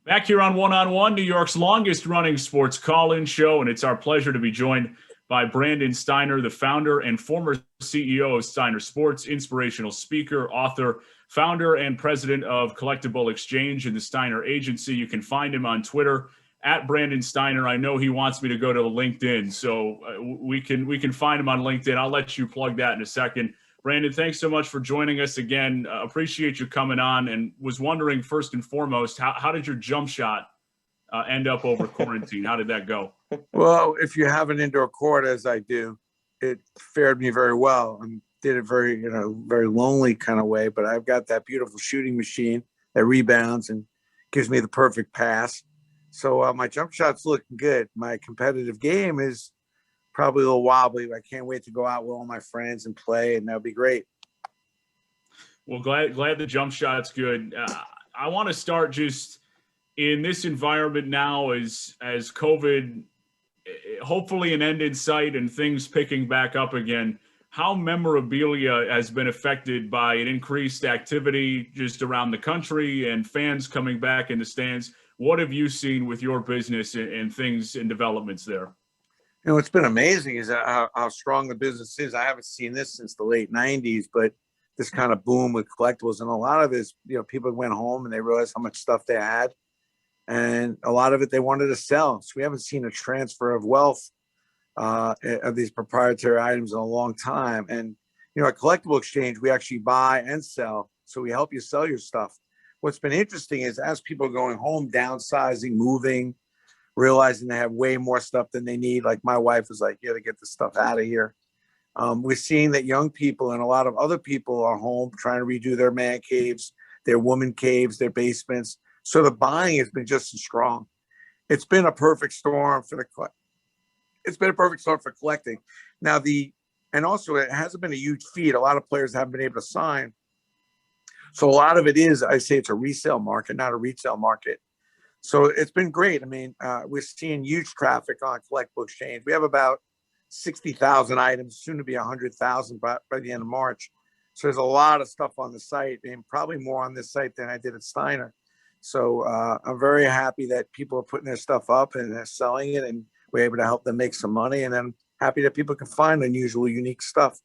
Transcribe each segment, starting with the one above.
Back here on One, New York's longest running sports call-in show, and it's our pleasure to be joined by Brandon Steiner, the founder and former CEO of Steiner Sports, inspirational speaker, author, founder, and president of CollectibleXchange and the Steiner Agency. You can find him on Twitter at Brandon Steiner. I know he wants me to go to LinkedIn, so we can find him on LinkedIn. I'll let you plug that in a second. Brandon, thanks so much for joining us again. Appreciate you coming on, and was wondering first and foremost, how did your jump shot end up over quarantine? How did that go? Well, if you have an indoor court, as I do, it fared me very well. I did it very, very lonely kind of way, but I've got that beautiful shooting machine that rebounds and gives me the perfect pass. So my jump shot's looking good. My competitive game is probably a little wobbly. I can't wait to go out with all my friends and play, and that'll be great. Well, glad the jump shot's good. I want to start just in this environment now as COVID, hopefully an end in sight and things picking back up again. How memorabilia has been affected by an increased activity just around the country and fans coming back in the stands? What have you seen with your business and things and developments there? What's been amazing is how strong the business is. I haven't seen this since the late 90s, but this kind of boom with collectibles. And a lot of it is, people went home and they realized how much stuff they had. And a lot of it they wanted to sell. So we haven't seen a transfer of wealth of these proprietary items in a long time. And, at CollectibleXchange, we actually buy and sell. So we help you sell your stuff. What's been interesting is as people are going home, downsizing, moving, realizing they have way more stuff than they need. Like my wife was like, to get this stuff out of here. We're seeing that young people and a lot of other people are home trying to redo their man caves, their woman caves, their basements. So the buying has been just as strong. It's been a perfect storm for collecting. Now and also it hasn't been a huge feed. A lot of players haven't been able to sign. So a lot of it is, I say it's a resale market, not a retail market. So it's been great. I mean, we're seeing huge traffic on CollectibleXchange. We have about 60,000 items, soon to be 100,000 by the end of March. So there's a lot of stuff on the site, and probably more on this site than I did at Steiner. So I'm very happy that people are putting their stuff up and they're selling it, and we're able to help them make some money. And I'm happy that people can find unusual, unique stuff.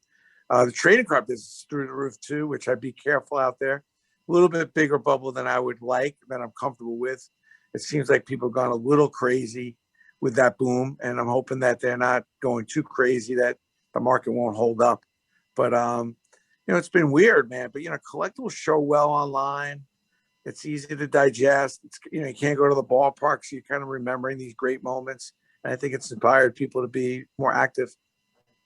The trading card business is through the roof too, which I'd be careful out there. A little bit bigger bubble than I would like, that I'm comfortable with. It seems like people have gone a little crazy with that boom, and I'm hoping that they're not going too crazy, that the market won't hold up. But, it's been weird, man. But, collectibles show well online. It's easy to digest. It's, you can't go to the ballpark, so you're kind of remembering these great moments. And I think it's inspired people to be more active.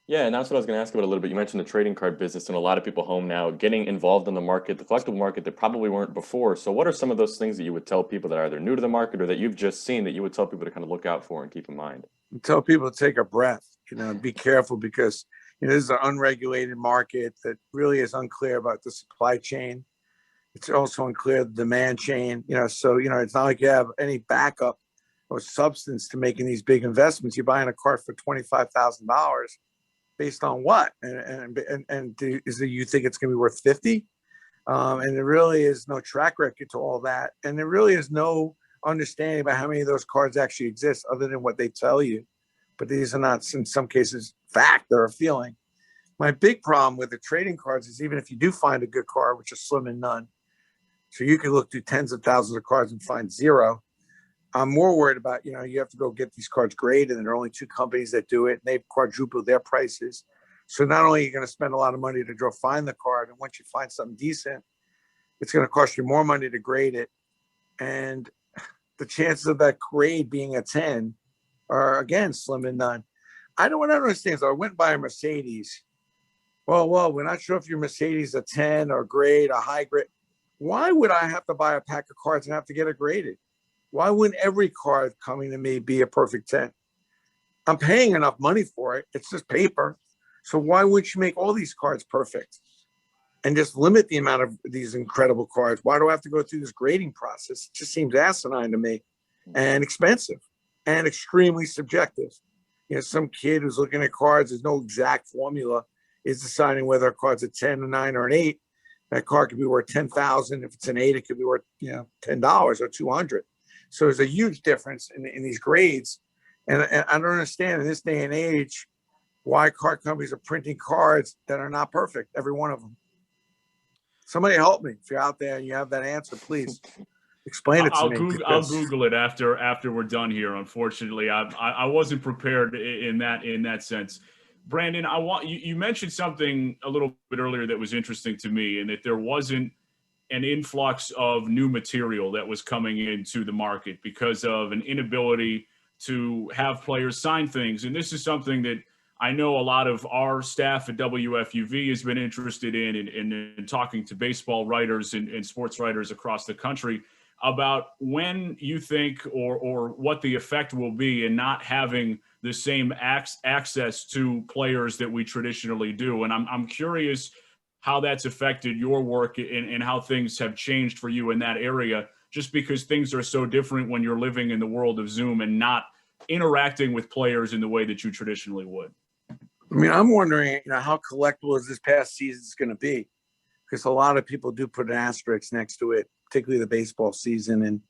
Yeah, and that's what I was going to ask about a little bit. You mentioned the trading card business, and a lot of people home now getting involved in the market, the collectible market, that probably weren't before. So what are some of those things that you would tell people that are either new to the market or that you've just seen that you would tell people to kind of look out for and keep in mind? Tell people to take a breath, be careful, because, this is an unregulated market that really is unclear about the supply chain. It's also unclear the demand chain, so, it's not like you have any backup or substance to making these big investments. You're buying a card for $25,000. Based on what? And you think it's going to be worth 50? And there really is no track record to all that. And there really is no understanding about how many of those cards actually exist other than what they tell you. But these are not, in some cases, fact, they're a feeling. My big problem with the trading cards is even if you do find a good card, which is slim and none, so you can look through tens of thousands of cards and find zero. I'm more worried about, you have to go get these cards graded, and there are only 2 companies that do it, and they've quadrupled their prices. So not only are you going to spend a lot of money to go find the card, and once you find something decent, it's going to cost you more money to grade it. And the chances of that grade being a 10 are, again, slim and none. I don't understand. So I went and buy a Mercedes. Well, we're not sure if your Mercedes is a 10 or grade, a high grade. Why would I have to buy a pack of cards and have to get it graded? Why wouldn't every card coming to me be a perfect 10? I'm paying enough money for it. It's just paper. So why wouldn't you make all these cards perfect and just limit the amount of these incredible cards? Why do I have to go through this grading process? It just seems asinine to me, and expensive and extremely subjective. Some kid who's looking at cards, there's no exact formula, is deciding whether a card's a 10, a 9, or an 8. That card could be worth $10,000. If it's an 8, it could be worth $10 or $200. So there's a huge difference in these grades. And I don't understand in this day and age why card companies are printing cards that are not perfect, every one of them. Somebody help me. If you're out there and you have that answer, please explain it to me. I'll Google it after we're done here. Unfortunately, I wasn't prepared in that sense. Brandon, you mentioned something a little bit earlier that was interesting to me, and that there wasn't an influx of new material that was coming into the market because of an inability to have players sign things. And this is something that I know a lot of our staff at WFUV has been interested in talking to baseball writers and sports writers across the country about when you think or what the effect will be in not having the same access to players that we traditionally do. And I'm curious how that's affected your work and how things have changed for you in that area, just because things are so different when you're living in the world of Zoom and not interacting with players in the way that you traditionally would. I mean, I'm wondering, how collectible is this past season is going to be? Because a lot of people do put an asterisk next to it, particularly the baseball season. And,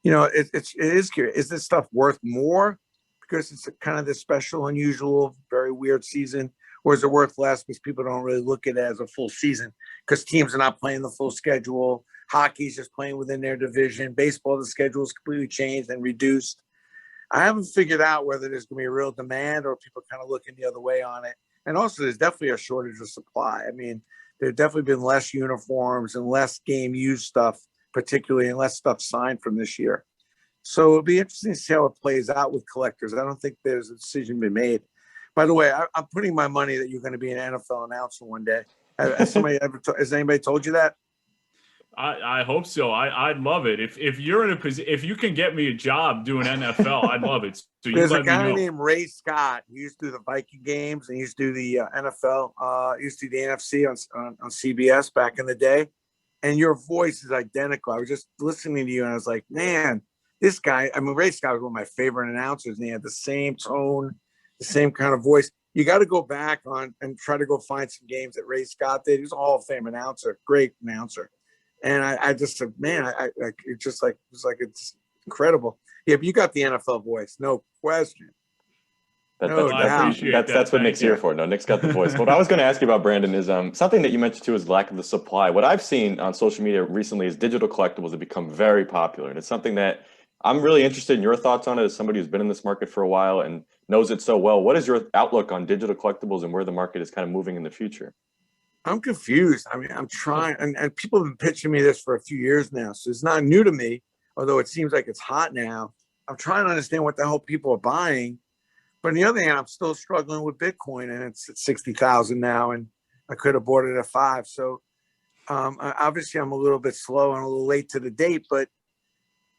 it is curious. Is this stuff worth more because it's kind of this special, unusual, very weird season? Or is it worth less because people don't really look at it as a full season because teams are not playing the full schedule? Hockey's just playing within their division. Baseball, the schedule is completely changed and reduced. I haven't figured out whether there's going to be a real demand or people kind of looking the other way on it. And also, there's definitely a shortage of supply. I mean, there's definitely been less uniforms and less game used stuff, particularly, and less stuff signed from this year. So it'll be interesting to see how it plays out with collectors. I don't think there's a decision been made. By the way, I'm putting my money that you're going to be an NFL announcer one day. Has anybody told you that? I hope so. I'd love it. If you're in a position, if you can get me a job doing NFL, I'd love it. So there's a guy named Ray Scott. He used to do the Viking games and he used to do the NFL. He used to do the NFC on CBS back in the day. And your voice is identical. I was just listening to you and I was like, man, this guy. I mean, Ray Scott was one of my favorite announcers, and he had the same tone, the same kind of voice. You got to go back on and try to go find some games that Ray Scott did. He was a Hall of Fame announcer, great announcer. And I just said, man, it's incredible. Yeah, but you got the NFL voice, no question. That's what Nick's here for. No, Nick's got the voice. But what I was going to ask you about, Brandon, is something that you mentioned too is lack of the supply. What I've seen on social media recently is digital collectibles have become very popular, and it's something that I'm really interested in your thoughts on it as somebody who's been in this market for a while and knows it so well. What is your outlook on digital collectibles and where the market is kind of moving in the future? I'm confused. I mean, I'm trying, and people have been pitching me this for a few years now, so it's not new to me, although it seems like it's hot now. I'm trying to understand what the hell people are buying. But on the other hand, I'm still struggling with Bitcoin, and it's at 60,000 now, and I could have bought it at 5. So obviously I'm a little bit slow and a little late to the date, but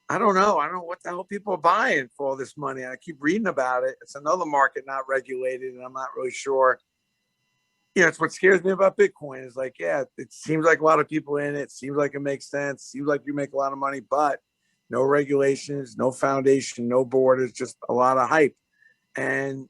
I don't know. I don't know what the hell people are buying for all this money. I keep reading about it. It's another market not regulated, and I'm not really sure. It's what scares me about Bitcoin is like, yeah, it seems like a lot of people in it. It seems like it makes sense. Seems like you make a lot of money, but no regulations, no foundation, no borders, just a lot of hype. And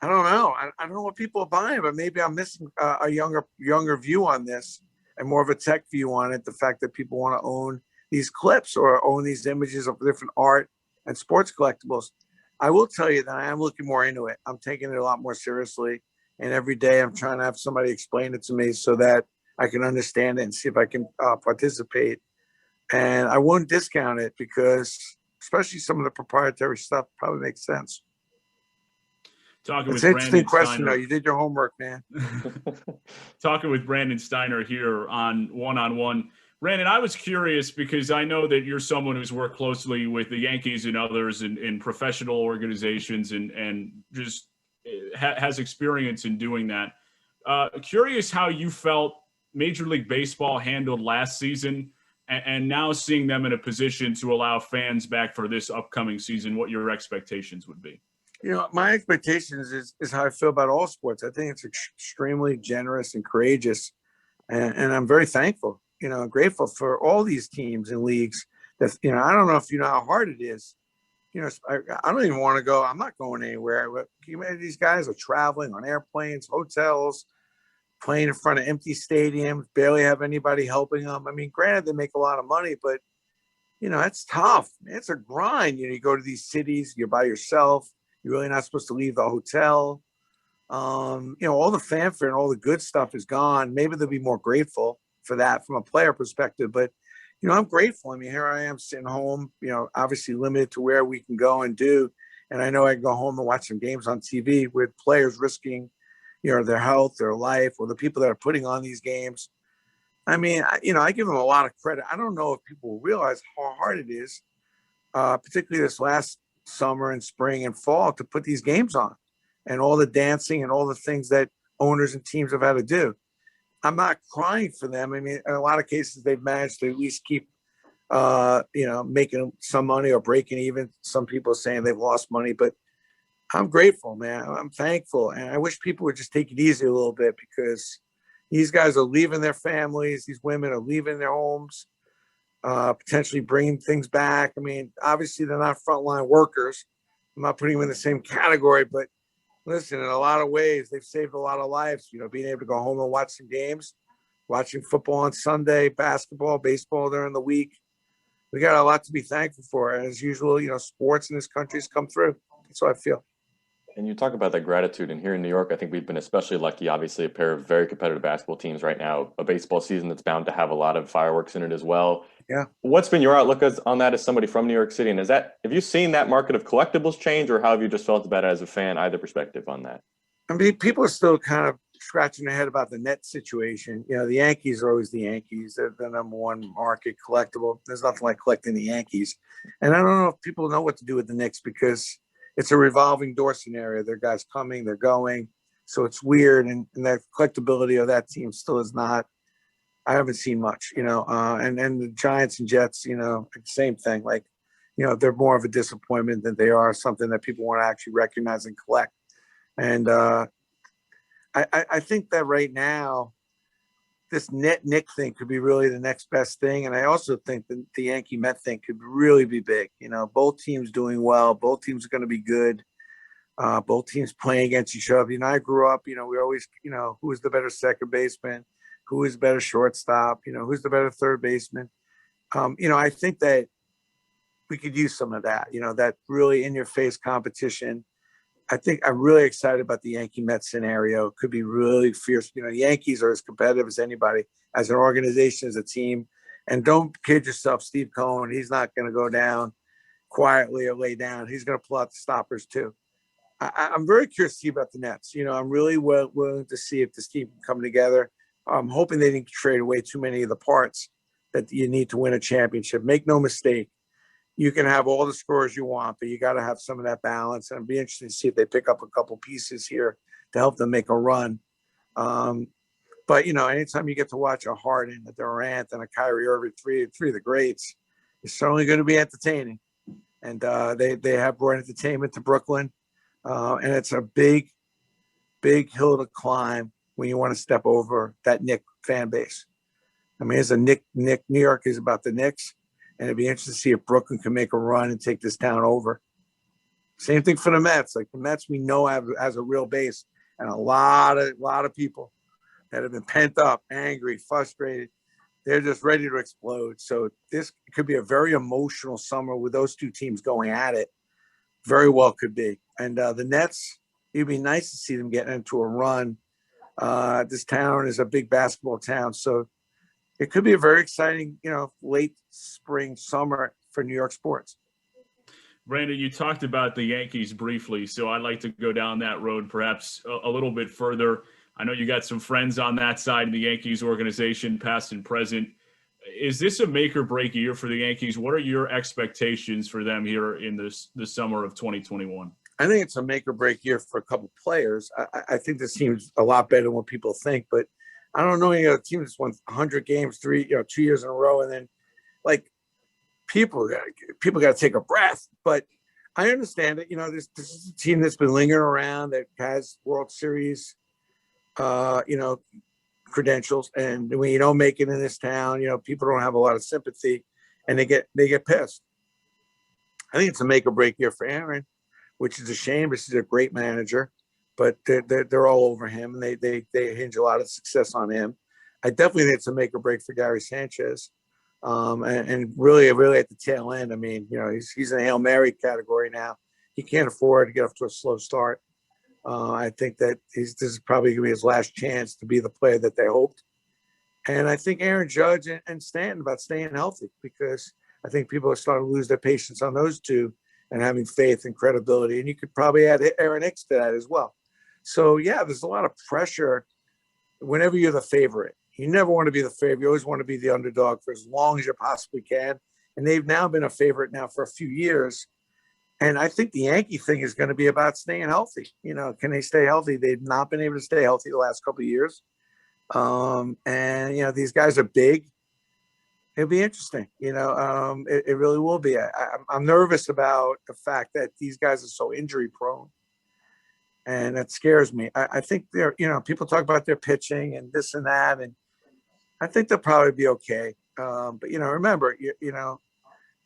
I don't know. I don't know what people are buying, but maybe I'm missing a younger view on this and more of a tech view on it. The fact that people want to own these clips or own these images of different art and sports collectibles. I will tell you that I am looking more into it. I'm taking it a lot more seriously. And every day I'm trying to have somebody explain it to me so that I can understand it and see if I can participate. And I won't discount it because especially some of the proprietary stuff probably makes sense. It's an interesting question, though. You did your homework, man. Talking with Brandon Steiner here on One-on-One. Brandon, I was curious because I know that you're someone who's worked closely with the Yankees and others in professional organizations and just has experience in doing that. Curious how you felt Major League Baseball handled last season and now seeing them in a position to allow fans back for this upcoming season, what your expectations would be. My expectations is how I feel about all sports. I think it's extremely generous and courageous. And I'm very thankful, grateful for all these teams and leagues that, I don't know if you know how hard it is. I don't even want to go. I'm not going anywhere. These guys are traveling on airplanes, hotels, playing in front of empty stadiums, barely have anybody helping them. I mean, granted, they make a lot of money, but, that's tough. It's a grind. You go to these cities, you're by yourself. You're really not supposed to leave the hotel. All the fanfare and all the good stuff is gone. Maybe they'll be more grateful for that from a player perspective. But, I'm grateful. I mean, here I am sitting home, obviously limited to where we can go and do. And I know I can go home and watch some games on TV with players risking, their health, their life, or the people that are putting on these games. I mean, I give them a lot of credit. I don't know if people realize how hard it is, particularly this last summer and spring and fall, to put these games on, and all the dancing and all the things that owners and teams have had to do. I'm not crying for them. I mean, in a lot of cases, they've managed to at least keep, making some money or breaking even. Some people are saying they've lost money, but I'm grateful, man. I'm thankful. And I wish people would just take it easy a little bit, because these guys are leaving their families. These women are leaving their homes, potentially bringing things back. I mean, obviously, they're not frontline workers. I'm not putting them in the same category, but listen, in a lot of ways, they've saved a lot of lives, being able to go home and watch some games, watching football on Sunday, basketball, baseball during the week. We got a lot to be thankful for. And as usual, sports in this country has come through. That's how I feel. And you talk about that gratitude. And here in New York, I think we've been especially lucky, obviously, a pair of very competitive basketball teams right now, a baseball season that's bound to have a lot of fireworks in it as well. Yeah. What's been your outlook on that as somebody from New York City? And have you seen that market of collectibles change, or how have you just felt about it as a fan, either perspective on that? I mean, people are still kind of scratching their head about the net situation. The Yankees are always the Yankees. They're the number one market collectible. There's nothing like collecting the Yankees. And I don't know if people know what to do with the Knicks, because it's a revolving door scenario. There are guys coming, they're going. So it's weird. And that collectability of that team still is not, I haven't seen much, and the Giants and Jets, same thing. Like, they're more of a disappointment than they are something that people want to actually recognize and collect. And I think that right now, this Nick thing could be really the next best thing. And I also think that the Yankee Met thing could really be big. Both teams doing well. Both teams are going to be good. Both teams playing against each other. I grew up, we always, who is the better second baseman? Who is the better shortstop? Who's the better third baseman? I think that we could use some of that, that really in-your-face competition. I think I'm really excited about the Yankee Mets scenario. It could be really fierce. The Yankees are as competitive as anybody, as an organization, as a team. And don't kid yourself, Steve Cohen, he's not going to go down quietly or lay down. He's going to pull out the stoppers too. I'm very curious to see about the Nets. I'm really willing to see if this team can come together. I'm hoping they didn't trade away too many of the parts that you need to win a championship. Make no mistake. You can have all the scores you want, but you got to have some of that balance. And it'd be interesting to see if they pick up a couple pieces here to help them make a run. But, anytime you get to watch a Harden, a Durant, and a Kyrie Irving, three of the greats, it's certainly going to be entertaining. And they have brought entertainment to Brooklyn. And it's a big, big hill to climb when you want to step over that Knicks fan base. I mean, New York is about the Knicks. And it'd be interesting to see if Brooklyn can make a run and take this town over. Same thing for the Mets. Like the Mets, we know has a real base, and a lot of people that have been pent up, angry, frustrated. They're just ready to explode. So this could be a very emotional summer with those two teams going at it. Very well could be. And the Nets, it'd be nice to see them getting into a run. This town is a big basketball town, so it could be a very exciting, late spring, summer for New York sports. Brandon, you talked about the Yankees briefly, so I'd like to go down that road perhaps a little bit further. I know you got some friends on that side of the Yankees organization, past and present. Is this a make or break year for the Yankees? What are your expectations for them here in the summer of 2021? I think it's a make or break year for a couple players. I think this team's a lot better than what people think, but I don't know any other team that's won 100 games, 2 years in a row. And then people got to take a breath, but I understand it. This is a team that's been lingering around, that has World Series, credentials. And when you don't make it in this town, people don't have a lot of sympathy, and they get pissed. I think it's a make or break year for Aaron, which is a shame. This is a great manager, but they're all over him, and they hinge a lot of success on him. I definitely think it's a make or break for Gary Sanchez. and really at the tail end. I mean, you know, he's in a Hail Mary category now. He can't afford to get off to a slow start. I think that this is probably going to be his last chance to be the player that they hoped. And I think Aaron Judge and Stanton about staying healthy, because I think people are starting to lose their patience on those two and having faith and credibility. And you could probably add Aaron Hicks to that as well. So, yeah, there's a lot of pressure whenever you're the favorite. You never want to be the favorite. You always want to be the underdog for as long as you possibly can. And they've now been a favorite now for a few years. And I think the Yankee thing is going to be about staying healthy. You know, can they stay healthy? They've not been able to stay healthy the last couple of years. And, you know, these guys are big. It'll be interesting. You know, it really will be. I'm nervous about the fact that these guys are so injury prone. And that scares me. I think they're, you know, people talk about their pitching and this and that. And I think they'll probably be okay. But, you know, remember, you know,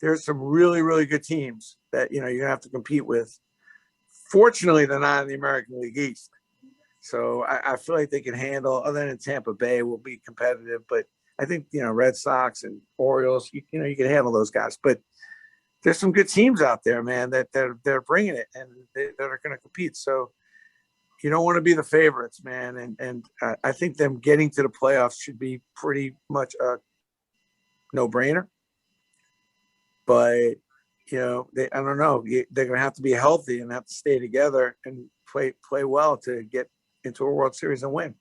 there's some really, really good teams that, you know, you're going to have to compete with. Fortunately, they're not in the American League East. So I feel like they can handle, other than Tampa Bay will be competitive. But I think, you know, Red Sox and Orioles, you know, you can handle those guys. But there's some good teams out there, man, that they're bringing it and that are going to compete. So you don't want to be the favorites, man. And I think them getting to the playoffs should be pretty much a no-brainer. But, you know, I don't know. They're going to have to be healthy and have to stay together and play well to get into a World Series and win.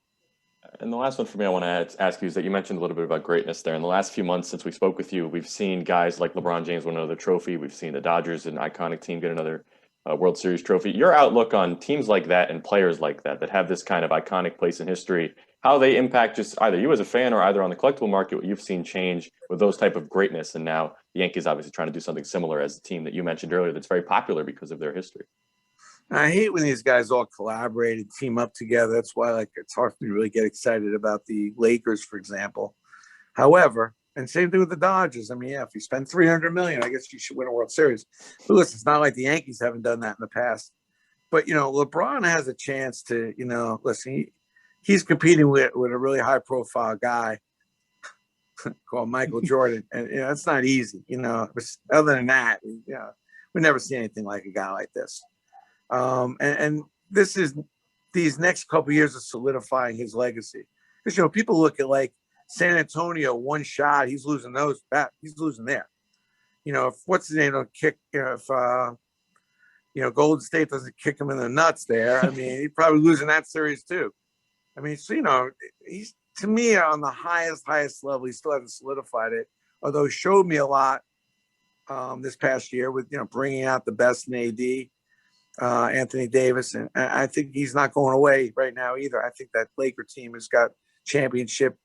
And the last one for me I want to ask you is that you mentioned a little bit about greatness there. In the last few months since we spoke with you, we've seen guys like LeBron James win another trophy. We've seen the Dodgers, an iconic team, get another World Series trophy. Your outlook on teams like that and players like that have this kind of iconic place in history, how they impact just either you as a fan or either on the collectible market, what you've seen change with those type of greatness. And now the Yankees obviously trying to do something similar as a team that you mentioned earlier that's very popular because of their history. I hate when these guys all collaborate and team up together. That's why, like, it's hard for me to really get excited about the Lakers, for example. However, and same thing with the Dodgers. I mean, yeah, if you spend $300 million, I guess you should win a World Series. But listen, it's not like the Yankees haven't done that in the past. But, you know, LeBron has a chance to, you know, listen, he's competing with a really high-profile guy called Michael Jordan. And, you know, it's not easy, you know. Other than that, you know, we never see anything like a guy like this. And this is these next couple of years of solidifying his legacy. Because, you know, people look at like San Antonio, one shot, he's losing those back. He's losing there. You know, if what's his name don't kick, you know, if you know, Golden State doesn't kick him in the nuts there, I mean, he'd probably losing that series too. I mean, so, you know, he's, to me, on the highest level, he still hasn't solidified it. Although he showed me a lot this past year with, you know, bringing out the best in AD. Anthony Davis, and I think he's not going away right now either. I think that Laker team has got championship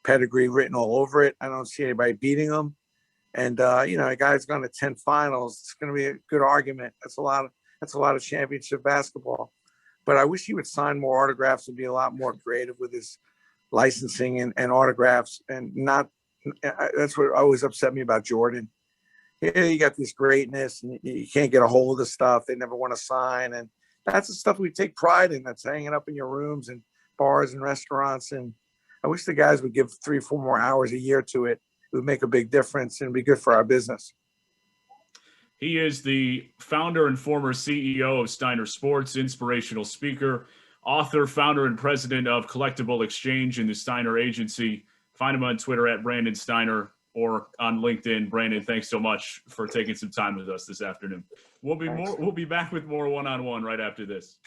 pedigree written all over it. I don't see anybody beating them. And you know, a guy's gone to 10 finals. It's going to be a good argument. That's a lot of championship basketball. But I wish he would sign more autographs and be a lot more creative with his licensing and autographs. And not that's what always upset me about Jordan. You got this greatness and you can't get a hold of the stuff. They never want to sign. And that's the stuff we take pride in. That's hanging up in your rooms and bars and restaurants. And I wish the guys would give 3 or 4 more hours a year to it. It would make a big difference and be good for our business. He is the founder and former CEO of Steiner Sports, inspirational speaker, author, founder, and president of CollectibleXchange and the Steiner Agency. Find him on Twitter at Brandon Steiner or on LinkedIn. Brandon, thanks so much for taking some time with us this afternoon. We'll be back with more one-on-one right after this.